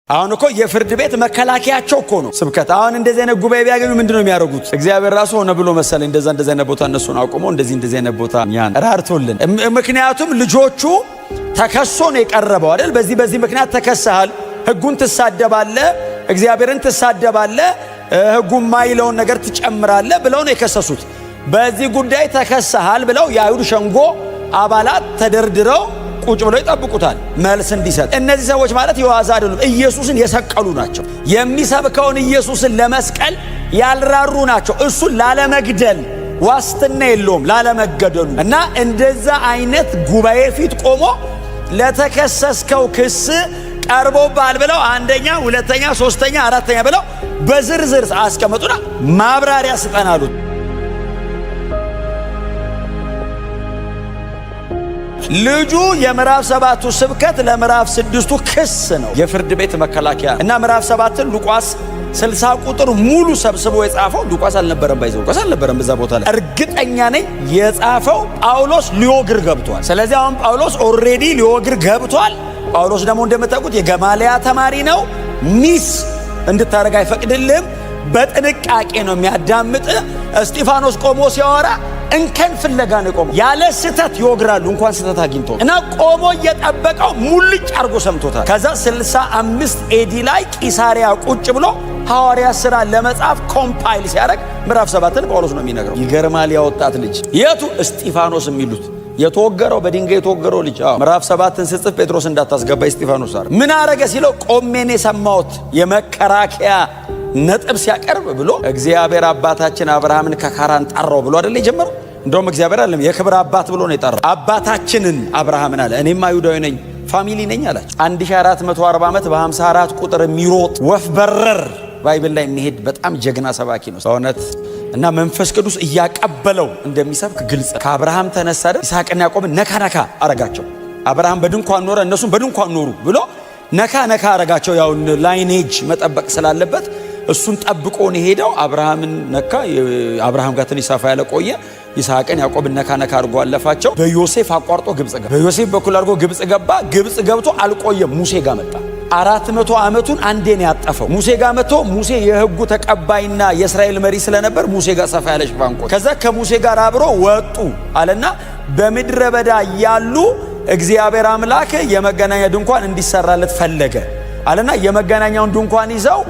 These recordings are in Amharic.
አሁን እኮ የፍርድ ቤት መከላከያቸው እኮ ነው ስብከት። አሁን እንደዚህ አይነት ጉባኤ ቢያገኙ ምንድነው የሚያደርጉት? እግዚአብሔር ራሱ ሆነ ብሎ መሰለኝ እንደዛ አይነት ቦታ እነሱን አቁሞ እንደዚህ አይነት ቦታ ያን ራርቶልን። ምክንያቱም ልጆቹ ተከሶ ነው የቀረበው አይደል? በዚህ ምክንያት ተከሰሃል፣ ህጉን ትሳደባለህ፣ እግዚአብሔርን ትሳደባለህ፣ ህጉ ማይለውን ነገር ትጨምራለህ ብለው ነው የከሰሱት። በዚህ ጉዳይ ተከሰሃል ብለው የአይሁድ ሸንጎ አባላት ተደርድረው ቁጭ ብለው ይጠብቁታል መልስ እንዲሰጥ። እነዚህ ሰዎች ማለት የዋዛ አይደሉም፣ ኢየሱስን የሰቀሉ ናቸው። የሚሰብከውን ኢየሱስን ለመስቀል ያልራሩ ናቸው። እሱን ላለመግደል ዋስትና የለውም ላለመገደሉ። እና እንደዛ አይነት ጉባኤ ፊት ቆሞ ለተከሰስከው ክስ ቀርቦባል ብለው አንደኛ፣ ሁለተኛ፣ ሶስተኛ፣ አራተኛ ብለው በዝርዝር አስቀመጡና ማብራሪያ ስጠን አሉት። ልጁ የምዕራፍ 7ቱ ስብከት ለምዕራፍ 6ቱ ክስ ነው፣ የፍርድ ቤት መከላከያ። እና ምዕራፍ 7ን ሉቃስ 60 ቁጥር ሙሉ ሰብስቦ የጻፈው ሉቃስ አልነበረም። ሉቃስ አልነበረም በዛ ቦታ ላይ። እርግጠኛ ነኝ የጻፈው ጳውሎስ ሊወግር ገብቷል። ስለዚህ አሁን ጳውሎስ ኦልሬዲ ሊወግር ገብቷል። ጳውሎስ ደግሞ እንደምታውቁት የገማልያ ተማሪ ነው። ሚስ እንድታረግ አይፈቅድልህም። በጥንቃቄ ነው የሚያዳምጥ። እስጢፋኖስ ቆሞ ሲያወራ እንከን ፍለጋ ነው ቆሞ። ያለ ስተት ይወግራሉ እንኳን ስተት አግኝቶ እና ቆሞ እየጠበቀው ሙልጭ አርጎ ሰምቶታል። ከዛ 65 ኤዲ ላይ ቂሳሪያ ቁጭ ብሎ ሐዋርያ ሥራ ለመጻፍ ኮምፓይል ሲያደርግ ምዕራፍ 7ን ጳውሎስ ነው የሚነግረው። ይገርማል። ያወጣት ልጅ የቱ እስጢፋኖስ የሚሉት የተወገረው በድንጋይ የተወገረው ልጅ ምዕራፍ 7ን ስጽፍ ጴጥሮስ እንዳታስገባ እስጢፋኖስ አረ ምን አረገ ሲለው ቆሜን የሰማሁት የመከራከያ ነጥብ ሲያቀርብ ብሎ እግዚአብሔር አባታችን አብርሃምን ከካራን ጠራው ብሎ አይደል የጀመረው? እንደውም እግዚአብሔር አይደለም የክብር አባት ብሎ ነው የጠራው። አባታችንን አብርሃምን አለ። እኔም አይሁዳዊ ነኝ ፋሚሊ ነኝ አላቸው። 1440 ዓመት በ54 ቁጥር የሚሮጥ ወፍ በረር ባይብል ላይ የሚሄድ በጣም ጀግና ሰባኪ ነው በእውነት። እና መንፈስ ቅዱስ እያቀበለው እንደሚሰብክ ግልጽ። ከአብርሃም ተነሳ አይደል? ይስሐቅና ያዕቆብን ነካ አረጋቸው። አብርሃም በድንኳን ኖረ፣ እነሱም በድንኳን ኖሩ ብሎ ነካ አረጋቸው። ያው ላይኔጅ መጠበቅ ስላለበት እሱን ጠብቆ ነው ሄደው። አብርሃምን ነካ። አብርሃም ጋር ትንሽ ሰፋ ያለ ቆየ። ይስሐቅን ያዕቆብን ነካ አድርጎ አለፋቸው። በዮሴፍ አቋርጦ ግብጽ ገባ። በዮሴፍ በኩል አድርጎ ግብጽ ገባ። ግብጽ ገብቶ አልቆየም። ሙሴ ጋር መጣ። 400 ዓመቱን አንዴ ነው ያጠፈው። ሙሴ ጋር መጥቶ ሙሴ የሕጉ ተቀባይና የእስራኤል መሪ ስለነበር ሙሴ ጋር ሰፋ ያለ ሽፋንቆ። ከዛ ከሙሴ ጋር አብሮ ወጡ አለና በምድረ በዳ ያሉ እግዚአብሔር አምላክ የመገናኛ ድንኳን እንዲሰራለት ፈለገ አለና የመገናኛውን ድንኳን ይዘው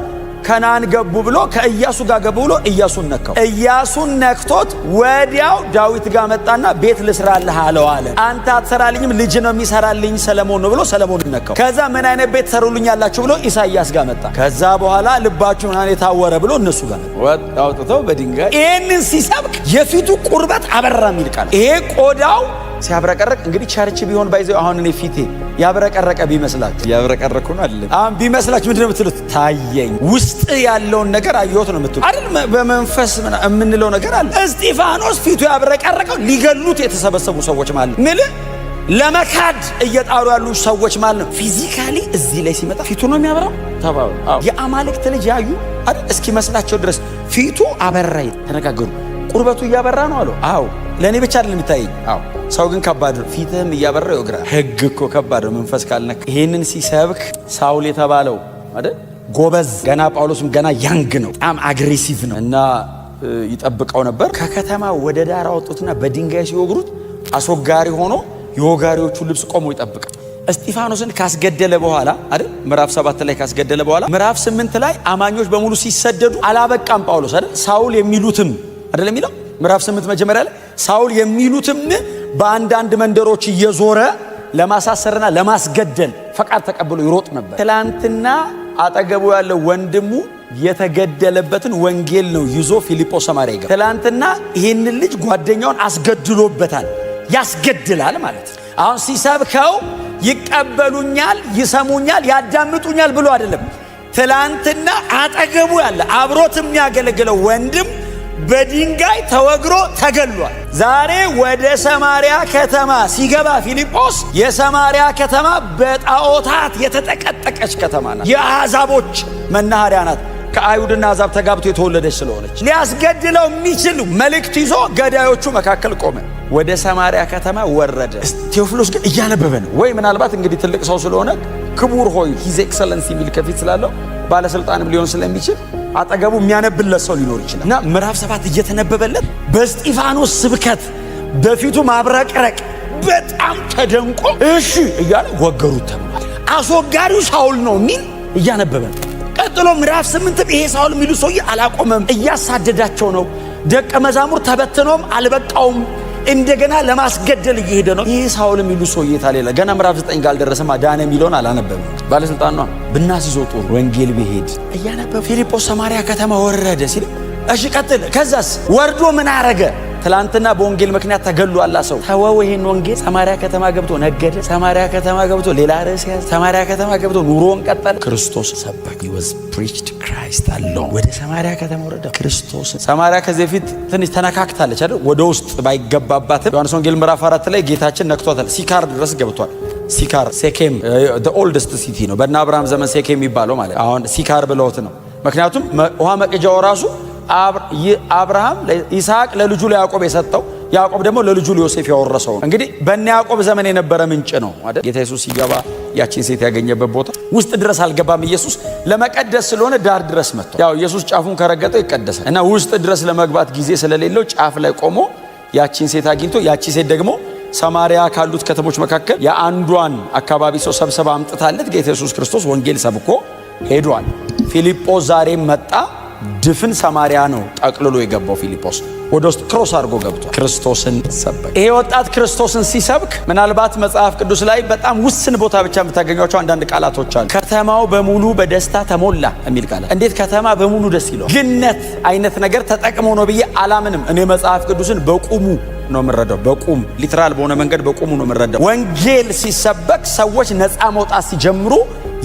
ከናን ገቡ ብሎ ከኢያሱ ጋር ገቡ ብሎ ኢያሱን ነካው። ኢያሱን ነክቶት ወዲያው ዳዊት ጋር መጣና ቤት ልስራልህ አለው አለ። አንተ አትሰራልኝም ልጅ ነው የሚሰራልኝ ሰለሞን ነው ብሎ ሰለሞን ነካው። ከዛ ምን አይነት ቤት ሰሩልኛላችሁ ብሎ ኢሳይያስ ጋር መጣ። ከዛ በኋላ ልባችሁ ምናምን የታወረ ብሎ እነሱ ጋር ወጥ አውጥተው በድንጋይ ይሄንን ሲሰብክ የፊቱ ቁርበት አበራ የሚል ቃል። ይሄ ቆዳው ሲያብረቀረቅ እንግዲህ ቸርች ቢሆን ባይዘው አሁን እኔ ፊቴ ያብረቀረቀ ቢመስላችሁ ያብረቀረኩ ነው አይደል? አሁን ቢመስላችሁ ምንድነው የምትሉት? ታየኝ ውስጥ ያለውን ነገር አየሁት ነው የምትሉት አይደል? በመንፈስ የምንለው ነገር አለ። እስጢፋኖስ ፊቱ ያብረቀረቀው ሊገሉት የተሰበሰቡ ሰዎች ማለት ምን ለመካድ እየጣሩ ያሉ ሰዎች ማለት ነው። ፊዚካሊ እዚህ ላይ ሲመጣ ፊቱ ነው የሚያበራው ተባሉ። የአማልክት ልጅ ያዩ አይደል? እስኪመስላቸው ድረስ ፊቱ አበራ። ተነጋገሩ። ቁርበቱ እያበራ ነው አሉ። አዎ ለኔ ብቻ አይደለም የሚታየኝ። አዎ ሰው ግን ከባድ ነው። ፊትህም እያበራ ይወግራል። ህግ እኮ ከባድ ነው መንፈስ ካልነካ። ይሄንን ሲሰብክ ሳውል የተባለው አይደል ጎበዝ፣ ገና ጳውሎስም ገና ያንግ ነው፣ በጣም አግሬሲቭ ነው እና ይጠብቀው ነበር። ከከተማ ወደ ዳር አወጡትና በድንጋይ ሲወግሩት አስወጋሪ ሆኖ የወጋሪዎቹ ልብስ ቆሞ ይጠብቃል። እስጢፋኖስን ካስገደለ በኋላ አይደል ምዕራፍ 7 ላይ ካስገደለ በኋላ ምዕራፍ 8 ላይ አማኞች በሙሉ ሲሰደዱ አላበቃም ጳውሎስ አይደል ሳውል የሚሉትም አይደለም የሚለው ምዕራፍ 8 መጀመሪያ ላይ ሳውል የሚሉትም በአንዳንድ መንደሮች እየዞረ ለማሳሰርና ለማስገደል ፈቃድ ተቀብሎ ይሮጥ ነበር። ትላንትና አጠገቡ ያለው ወንድሙ የተገደለበትን ወንጌል ነው ይዞ ፊልጶስ ሰማርያ ይገባ። ትላንትና ይህንን ልጅ ጓደኛውን አስገድሎበታል። ያስገድላል ማለት አሁን ሲሰብከው ይቀበሉኛል፣ ይሰሙኛል፣ ያዳምጡኛል ብሎ አይደለም። ትላንትና አጠገቡ ያለ አብሮት የሚያገለግለው ወንድም በድንጋይ ተወግሮ ተገሏል። ዛሬ ወደ ሰማርያ ከተማ ሲገባ ፊልጶስ የሰማርያ ከተማ በጣዖታት የተጠቀጠቀች ከተማ ናት። የአሕዛቦች መናኸሪያ ናት። ከአይሁድና አሕዛብ ተጋብቶ የተወለደች ስለሆነች ሊያስገድለው የሚችል መልእክት ይዞ ገዳዮቹ መካከል ቆመ። ወደ ሰማርያ ከተማ ወረደ። ቴዎፍሎስ ግን እያነበበ ነው። ወይ ምናልባት እንግዲህ ትልቅ ሰው ስለሆነ ክቡር ሆይ ሂዝ ኤክሰለንስ የሚል ከፊት ስላለው ባለስልጣንም ሊሆን ስለሚችል አጠገቡ የሚያነብለት ሰው ሊኖር ይችላል። እና ምዕራፍ 7 እየተነበበለት በእስጢፋኖስ ስብከት በፊቱ ማብረቅረቅ በጣም ተደንቆ እሺ እያለ ወገሩት ተብሏል። አስወጋሪው ሳውል ነው የሚል እያነበበ ነው። ቀጥሎ ምዕራፍ 8 ይሄ ሳውል የሚሉ ሰውዬ አላቆመም፣ እያሳደዳቸው ነው። ደቀ መዛሙር ተበትኖም አልበቃውም፣ እንደገና ለማስገደል እየሄደ ነው። ይሄ ሳውል የሚሉ ሰውዬ ታሌላ ገና ምዕራፍ 9 ጋር አልደረሰም። ዳነ የሚለውን አላነበበም። ባለስልጣን ነው። ብናስይዘው ጦር ወንጌል ቢሄድ እያነበበ ፊልጶስ ሰማርያ ከተማ ወረደ ሲል እሺ ቀጥል። ከዛስ ወርዶ ምን አረገ? ትላንትና በወንጌል ምክንያት ተገሏላ ሰው ተወው ይሄን ወንጌል። ሰማርያ ከተማ ገብቶ ነገደ። ሰማርያ ከተማ ገብቶ ሌላ ርዕስ ያዘ። ሰማርያ ከተማ ገብቶ ኑሮን ቀጠለ። ክርስቶስ ሰበከ። he was preached Christ alone። ወደ ሰማርያ ከተማ ወረደ። ክርስቶስ ሰማርያ ከዚህ በፊት ትንሽ ተነካክታለች አይደል? ወደ ውስጥ ባይገባባትም ዮሐንስ ወንጌል ምዕራፍ 4 ላይ ጌታችን ነክቷታል። ሲካር ድረስ ገብቷል። ሲካር ሴኬም the oldest city ነው። በእነ አብርሃም ዘመን ሴኬም የሚባለው ማለት አሁን ሲካር ብለውት ነው። ምክንያቱም ውሃ መቅጃው ራሱ አብርሃም ለይስሐቅ ለልጁ ለያዕቆብ የሰጠው፣ ያዕቆብ ደግሞ ለልጁ ለዮሴፍ ያወረሰው። እንግዲህ በእነ ያዕቆብ ዘመን የነበረ ምንጭ ነው አይደል? ጌታ ኢየሱስ ሲገባ ያቺን ሴት ያገኘበት ቦታ ውስጥ ድረስ አልገባም። ኢየሱስ ለመቀደስ ስለሆነ ዳር ድረስ መጥቷል። ያው ኢየሱስ ጫፉን ከረገጠው ይቀደሳል እና ውስጥ ድረስ ለመግባት ጊዜ ስለሌለው ጫፍ ላይ ቆሞ ያቺን ሴት አግኝቶ፣ ያቺ ሴት ደግሞ ሰማርያ ካሉት ከተሞች መካከል የአንዷን አካባቢ ሰው ሰብስባ አምጥታለት ጌታ ኢየሱስ ክርስቶስ ወንጌል ሰብኮ ሄዷል። ፊልጶስ ዛሬም መጣ። ድፍን ሰማርያ ነው ጠቅልሎ የገባው ፊልጶስ። ወደ ውስጥ ክሮስ አድርጎ ገብቷል። ክርስቶስን ሰበከ። ይሄ ወጣት ክርስቶስን ሲሰብክ ምናልባት መጽሐፍ ቅዱስ ላይ በጣም ውስን ቦታ ብቻ የምታገኟቸው አንዳንድ ቃላቶች አሉ። ከተማው በሙሉ በደስታ ተሞላ የሚል ቃላት። እንዴት ከተማ በሙሉ ደስ ይለዋል? ግነት አይነት ነገር ተጠቅሞ ነው ብዬ አላምንም። እኔ መጽሐፍ ቅዱስን በቁሙ ነው የምረዳው። በቁም ሊትራል በሆነ መንገድ በቁሙ ነው የምረዳው። ወንጌል ሲሰበክ ሰዎች ነፃ መውጣት ሲጀምሩ፣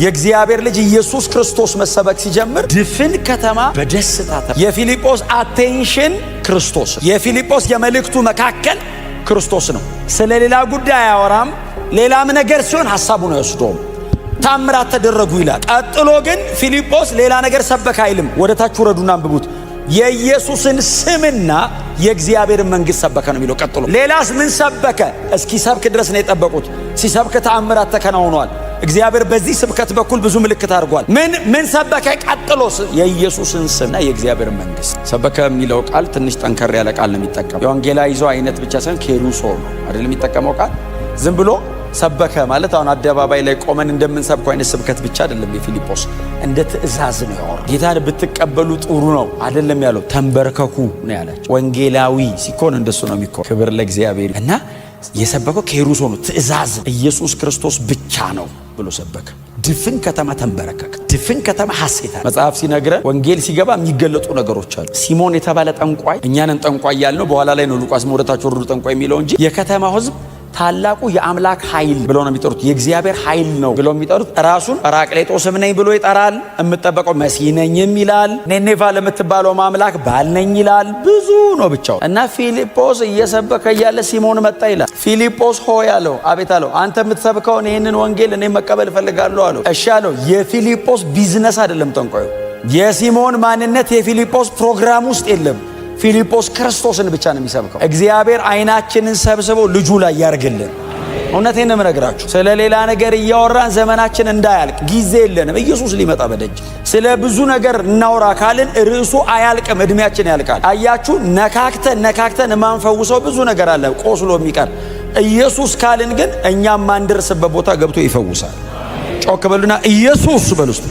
የእግዚአብሔር ልጅ ኢየሱስ ክርስቶስ መሰበክ ሲጀምር ድፍን ከተማ በደስታ የፊልጶስ አቴንሽን ክርስቶስ፣ የፊልጶስ የመልእክቱ መካከል ክርስቶስ ነው። ስለ ሌላ ጉዳይ አያወራም። ሌላም ነገር ሲሆን ሐሳቡን አይወስደውም። ታምራት ተደረጉ ይላል። ቀጥሎ ግን ፊልጶስ ሌላ ነገር ሰበክ አይልም። ወደ ታች ወረዱና አንብቡት። የኢየሱስን ስምና የእግዚአብሔር መንግሥት ሰበከ ነው የሚለው። ቀጥሎ ሌላስ ምን ሰበከ? እስኪ ሰብክ ድረስ ነው የጠበቁት። ሲሰብክ ተአምራት ተከናውኗል። እግዚአብሔር በዚህ ስብከት በኩል ብዙ ምልክት አድርጓል። ምን ሰበከ? ቀጥሎስ የኢየሱስን ስምና የእግዚአብሔር መንግሥት ሰበከ የሚለው ቃል ትንሽ ጠንከር ያለ ቃል ነው የሚጠቀመው። የወንጌላይዞ አይነት ብቻ ሳይሆን ኬሩሶ ነው አይደል የሚጠቀመው ቃል። ዝም ብሎ ሰበከ ማለት አሁን አደባባይ ላይ ቆመን እንደምንሰብከው አይነት ስብከት ብቻ አይደለም። የፊልጶስ እንደ ትእዛዝ ነው ያወራው። ጌታን ብትቀበሉ ጥሩ ነው አይደለም ያለው፣ ተንበርከኩ ነው ያላቸው። ወንጌላዊ ሲኮን እንደሱ ነው የሚኮን። ክብር ለእግዚአብሔር። እና የሰበከው ኬሩሶ ነው፣ ትእዛዝ ኢየሱስ ክርስቶስ ብቻ ነው ብሎ ሰበከ። ድፍን ከተማ ተንበረከከ። ድፍን ከተማ ሐሴታ። መጽሐፍ ሲነግረን ወንጌል ሲገባ የሚገለጡ ነገሮች አሉ። ሲሞን የተባለ ጠንቋይ፣ እኛንን ጠንቋይ ያልነው በኋላ ላይ ነው ሉቃስ ወደታች ወርዱ ጠንቋይ የሚለው እንጂ የከተማው ሕዝብ ታላቁ የአምላክ ኃይል ብለው ነው የሚጠሩት። የእግዚአብሔር ኃይል ነው ብለው የሚጠሩት። ራሱን ጰራቅሊጦስም ነኝ ብሎ ይጠራል። የምጠበቀው መሲህ ነኝም ይላል። ኔኔቫ ለምትባለው አምላክ ባል ነኝ ይላል። ብዙ ነው ብቻው። እና ፊልጶስ እየሰበከ እያለ ሲሞን መጣ ይላል። ፊልጶስ ሆይ አለው። አቤት አለው። አንተ የምትሰብከውን ይህንን ወንጌል እኔ መቀበል እፈልጋለሁ አለው። እሺ አለው። የፊልጶስ ቢዝነስ አይደለም ጠንቋዩ። የሲሞን ማንነት የፊልጶስ ፕሮግራም ውስጥ የለም። ፊልጶስ ክርስቶስን ብቻ ነው የሚሰብከው። እግዚአብሔር አይናችንን ሰብስቦ ልጁ ላይ ያርግልን። እውነቴን ነው የምነግራችሁ። ስለ ሌላ ነገር እያወራን ዘመናችን እንዳያልቅ ጊዜ የለንም። ኢየሱስ ሊመጣ በደጅ። ስለ ብዙ ነገር እናውራ ካልን ርዕሱ አያልቅም፣ እድሜያችን ያልቃል። አያችሁ፣ ነካክተን የማንፈውሰው ብዙ ነገር አለ ቆስሎ የሚቀር። ኢየሱስ ካልን ግን እኛም ማንደርስበት ቦታ ገብቶ ይፈውሳል። ጮክ በሉና ኢየሱስ በሉ ውስጥ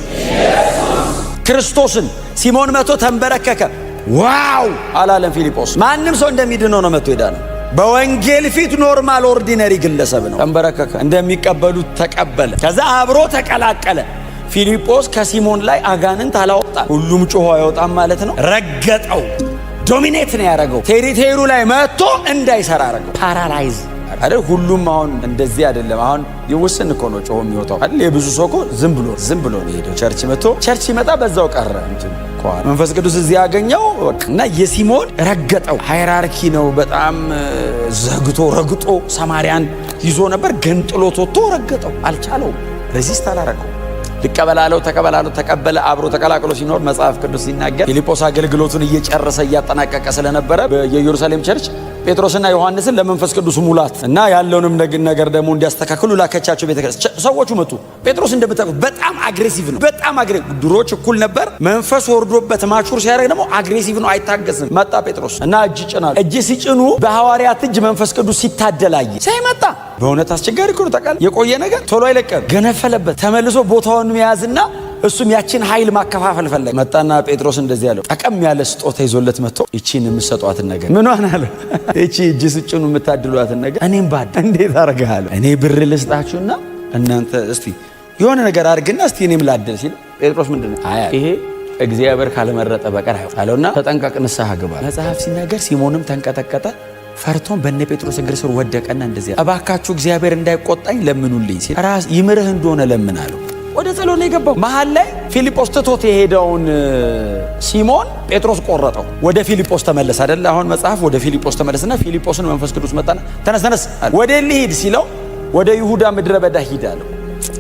ክርስቶስን። ሲሞን መቶ ተንበረከከ። ዋው አላለም ፊልጶስ። ማንም ሰው እንደሚድነው ነው መጥቶ ሄዳ ነው። በወንጌል ፊት ኖርማል ኦርዲነሪ ግለሰብ ነው። ተንበረከከ። እንደሚቀበሉት ተቀበለ። ከዛ አብሮ ተቀላቀለ። ፊልጶስ ከሲሞን ላይ አጋንንት አላወጣ። ሁሉም ጮሆ አይወጣም ማለት ነው። ረገጠው። ዶሚኔት ነው ያደረገው። ቴሪቴሩ ላይ መጥቶ እንዳይሰራ አደረገው። ፓራላይዝ አይደል? ሁሉም አሁን እንደዚህ አይደለም። አሁን ይወስን እኮ ነው ጮሆ የሚወጣው አይደል? የብዙ ሰው እኮ ዝም ብሎ ነው ሄደው ቸርች መጥቶ ቸርች ይመጣ በዛው ቀረ እንትን መንፈስ ቅዱስ እዚህ ያገኘው እና የሲሞን ረገጠው። ሃይራርኪ ነው በጣም ዘግቶ ረግጦ ሰማርያን ይዞ ነበር። ገንጥሎት ወጥቶ ረገጠው። አልቻለውም። ሬዚስት አላረገው። ልቀበላለው ተቀበለ። አብሮ ተቀላቅሎ ሲኖር መጽሐፍ ቅዱስ ሲናገር ፊልጶስ አገልግሎቱን እየጨረሰ እያጠናቀቀ ስለነበረ የኢየሩሳሌም ቸርች ጴጥሮስና ዮሐንስን ለመንፈስ ቅዱስ ሙላት እና ያለውንም ነገር ደግሞ እንዲያስተካክሉ ላከቻቸው ቤተክርስቲያን። ሰዎቹ መጡ። ጴጥሮስ እንደምታውቁት በጣም አግሬሲቭ ነው። በጣም ድሮ ችኩል ነበር። መንፈስ ወርዶበት ማቹር ሲያደርግ ደግሞ አግሬሲቭ ነው፣ አይታገስም። መጣ ጴጥሮስ እና እጅ ጭናል። እጅ ሲጭኑ በሐዋርያት እጅ መንፈስ ቅዱስ ሲታደላየ ሳይመጣ በእውነት አስቸጋሪ እኮ ነው። ታውቃለህ፣ የቆየ ነገር ቶሎ አይለቀም። ገነፈለበት። ተመልሶ ቦታውን መያዝና እሱም ያችን ኃይል ማከፋፈል ፈለገ። መጣና ጴጥሮስ እንደዚህ ያለው ጠቀም ያለ ስጦታ ይዞለት መጥቶ እቺን የምትሰጧትን ነገር ምኗን አለ። እቺ እጅ ስጭኑ የምታድሏትን ነገር እኔም ባድ እንዴት አርጋለሁ? እኔ ብር ልስጣችሁና እናንተ እስቲ የሆነ ነገር አድርግና እስቲ እኔም ላድል ሲል ጴጥሮስ ምንድነው ይሄ እግዚአብሔር ካልመረጠ በቀር አለውና ተጠንቀቅ፣ ንስሐ ግባ። መጽሐፍ ሲናገር ሲሞንም ተንቀጠቀጠ፣ ፈርቶን በእነ ጴጥሮስ እግር ስር ወደቀና እንደዚህ እባካችሁ እግዚአብሔር እንዳይቆጣኝ ለምኑልኝ ሲል ራስ ይምርህ እንደሆነ ለምን አለው። ወደ ጸሎት ነው የገባው። መሃል ላይ ፊልጶስ ትቶት የሄደውን ሲሞን ጴጥሮስ ቆረጠው። ወደ ፊልጶስ ተመለስ አይደል? አሁን መጽሐፍ ወደ ፊልጶስ ተመለስና ፊልጶስን መንፈስ ቅዱስ መጣና ተነስ አለ። ወደ ልሂድ ሲለው ወደ ይሁዳ ምድረ በዳ ሂድ አለው።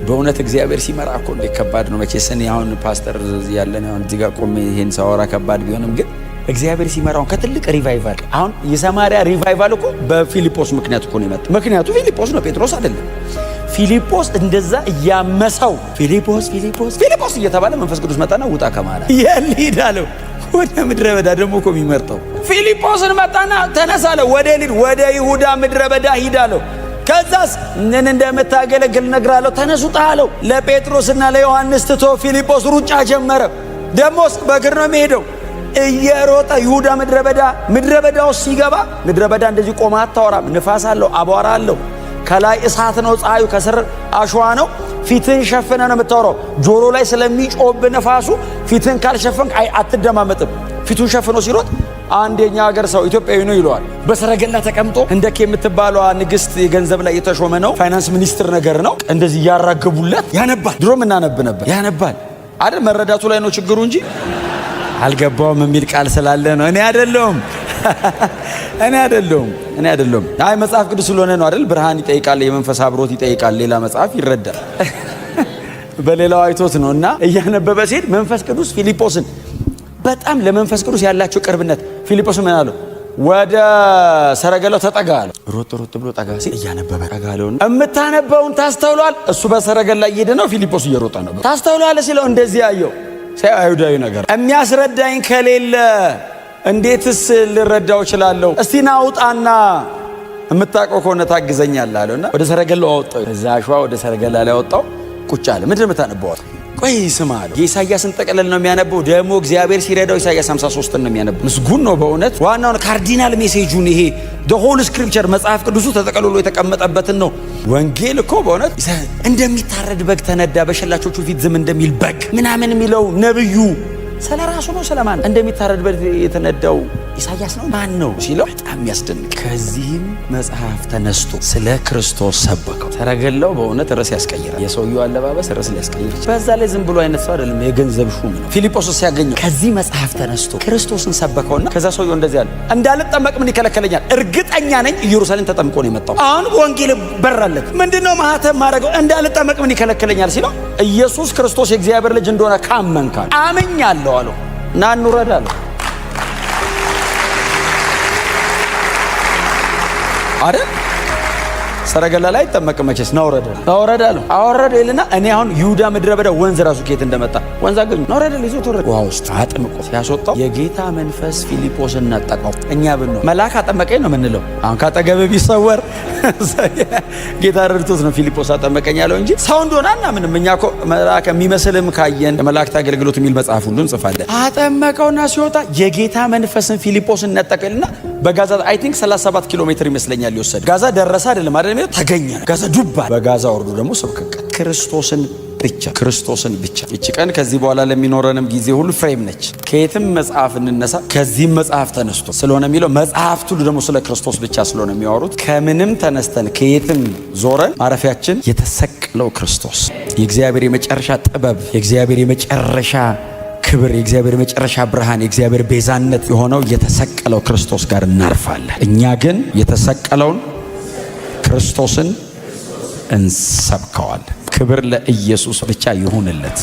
በእውነት እግዚአብሔር ሲመራ እኮ ከባድ ነው። መቼስ እኔ አሁን ፓስተር ያለን አሁን እዚህ ጋር ቆሜ ይሄን ሳወራ ከባድ ቢሆንም ግን እግዚአብሔር ሲመራው ከትልቅ ሪቫይቫል አሁን የሰማሪያ ሪቫይቫል እኮ በፊልጶስ ምክንያት እኮ ነው የመጣው። ምክንያቱ ፊልጶስ ነው፣ ጴጥሮስ አይደለም። ፊልጶስ እንደዛ እያመሰው ፊልጶስ እየተባለ መንፈስ ቅዱስ መጣና ውጣ ከማለት ይልሂድ አለው። ወደ ምድረ በዳ ደግሞ እኮ የሚመርጠው ፊልጶስን መጣና ተነስ አለው። ወደ ይሁዳ ምድረ በዳ ሂድ አለው። ከዛስ ምን እንደምታገለግል ነግራለሁ፣ ተነስ ውጣ አለው። ለጴጥሮስና ለዮሐንስ ትቶ ፊልጶስ ሩጫ ጀመረ። ደሞስ በእግር ነው የሚሄደው እየሮጠ ይሁዳ ምድረ በዳው ሲገባ ምድረ በዳ እንደዚህ ቆማ አታወራም። ንፋስ አለው፣ አቧራ አለው። ከላይ እሳት ነው፣ ፀሐዩ ከስር አሸዋ ነው። ፊትን ሸፍነ ነው የምታወራው። ጆሮ ላይ ስለሚጮብ ነፋሱ ፊትን ካልሸፈንክ አትደማመጥም። ፊቱን ሸፍኖ ሲሮጥ አንድ የኛ ሀገር ሰው ኢትዮጵያዊ ነው ይለዋል። በሰረገላ ተቀምጦ እንደክ የምትባለዋ ንግስት የገንዘብ ላይ የተሾመ ነው፣ ፋይናንስ ሚኒስትር ነገር ነው። እንደዚህ ያራገቡለት ያነባል። ድሮ ምናነብ ነበር። ያነባል አይደል? መረዳቱ ላይ ነው ችግሩ እንጂ አልገባውም የሚል ቃል ስላለ ነው። እኔ አይደለሁም። አይ መጽሐፍ ቅዱስ ስለሆነ ነው አይደል? ብርሃን ይጠይቃል፣ የመንፈስ አብሮት ይጠይቃል። ሌላ መጽሐፍ ይረዳል። በሌላው አይቶት ነው። እና እያነበበ ሲሄድ መንፈስ ቅዱስ ፊልጶስን በጣም ለመንፈስ ቅዱስ ያላቸው ቅርብነት ፊልጶስ ምን አለው? ወደ ሰረገላው ተጠጋ አለው። ሮጥ ብሎ ጠጋ ሲል እያነበበ ጠጋ አለውና እምታነበውን ታስተውሏል? እሱ በሰረገላ እየሄደ ነው፣ ፊልጶስ እየሮጠ ነው። ታስተውሏል ሲለው እንደዚህ አየው። አይሁዳዊ ነገር የሚያስረዳኝ ከሌለ እንዴትስ ልረዳው እችላለሁ? እስቲ ናውጣና የምታውቀው ከሆነ ታግዘኛለህ አለውና ወደ ሰረገላው አወጣው። እዛ አሸዋ ወደ ሰረገላ ላይ አወጣው። ቁጭ አለ። ምንድን ነው የምታነበው? ቆይ ስማ አለው። የኢሳያስን ጠቅለል ነው የሚያነበው። ደግሞ እግዚአብሔር ሲረዳው ኢሳያስ 53 ነው የሚያነበው። ምስጉን ነው በእውነት። ዋናውን ካርዲናል ሜሴጁን ይሄ the whole scripture መጽሐፍ ቅዱሱ ተጠቅልሎ የተቀመጠበትን ነው። ወንጌል እኮ በእውነት እንደሚታረድ በግ ተነዳ፣ በሸላቾቹ ፊት ዝም እንደሚል በግ ምናምን የሚለው ነብዩ ስለ ራሱ ነው። ስለማን እንደሚታረድበት የተነዳው ኢሳያስ ነው። ማን ነው ሲለው በጣም ያስደንቅ። ከዚህም መጽሐፍ ተነስቶ ስለ ክርስቶስ ሰበከው። ሰረገላው በእውነት ርዕስ ያስቀይራል። የሰውየው አለባበስ ርዕስ ሊያስቀይር፣ በዛ ላይ ዝም ብሎ አይነት ሰው አይደለም፣ የገንዘብ ሹም ነው። ፊልጶስ ሲያገኘው ከዚህ መጽሐፍ ተነስቶ ክርስቶስን ሰበከውና ከዛ ሰውየው እንደዚህ አለ፣ እንዳልጠመቅ ምን ይከለከለኛል? እርግጠኛ ነኝ ኢየሩሳሌም ተጠምቆ ነው የመጣው። አሁን ወንጌል በራለት። ምንድነው ማህተም ማድረገው? እንዳልጠመቅ ምን ይከለከለኛል ሲለው ኢየሱስ ክርስቶስ የእግዚአብሔር ልጅ እንደሆነ ካመንካል አመኛለሁ አለው። ና እንውረድ አለው አይደል? ሰረገላ ላይ ተጠመቀ። መቼስ ናውረደ አለው። አወረደ ይልና እኔ አሁን ይሁዳ ምድረ በዳ ወንዝ ራሱ ከየት እንደመጣ ወንዝ አገኙ። ናውረደ ይዞት ወረደ። ውሃ ውስጥ አጥምቆ ሲያስወጣው የጌታ መንፈስ ፊልጶስን ነጠቀው። እኛ ብንሆን መልአክ አጠመቀኝ ነው የምንለው። አሁን ካጠገብ ቢሰወር ጌታ ረድቶት ነው ፊልጶስ አጠመቀኝ ያለው እንጂ ሰው እንደሆነ አናምንም። እኛ እኮ መልአክ የሚመስልም ካየን መላእክት አገልግሎት የሚል መጽሐፍ ሁሉ እንጽፋለን። አጠመቀውና ሲወጣ የጌታ መንፈስን ፊልጶስን ነጠቀልና በጋዛ አይ ቲንክ 37 ኪሎ ሜትር ይመስለኛል ይወሰድ። ጋዛ ደረሰ አይደለም አይደለም፣ ተገኘ። ጋዛ ዱባ። በጋዛ ወርዶ ደግሞ ስብከት ክርስቶስን ብቻ። እቺ ቀን ከዚህ በኋላ ለሚኖረንም ጊዜ ሁሉ ፍሬም ነች። ከየትም መጽሐፍ እንነሳ፣ ከዚህም መጽሐፍ ተነስቶ ስለሆነ የሚለው መጽሐፍት ሁሉ ደግሞ ስለ ክርስቶስ ብቻ ስለሆነ የሚያወሩት ከምንም ተነስተን ከየትም ዞረን ማረፊያችን የተሰቀለው ክርስቶስ፣ የእግዚአብሔር የመጨረሻ ጥበብ፣ የእግዚአብሔር የመጨረሻ ክብር፣ የእግዚአብሔር የመጨረሻ ብርሃን፣ የእግዚአብሔር ቤዛነት የሆነው የተሰቀለው ክርስቶስ ጋር እናርፋለን። እኛ ግን የተሰቀለውን ክርስቶስን እንሰብከዋለን። ክብር ለኢየሱስ ብቻ ይሁንለት።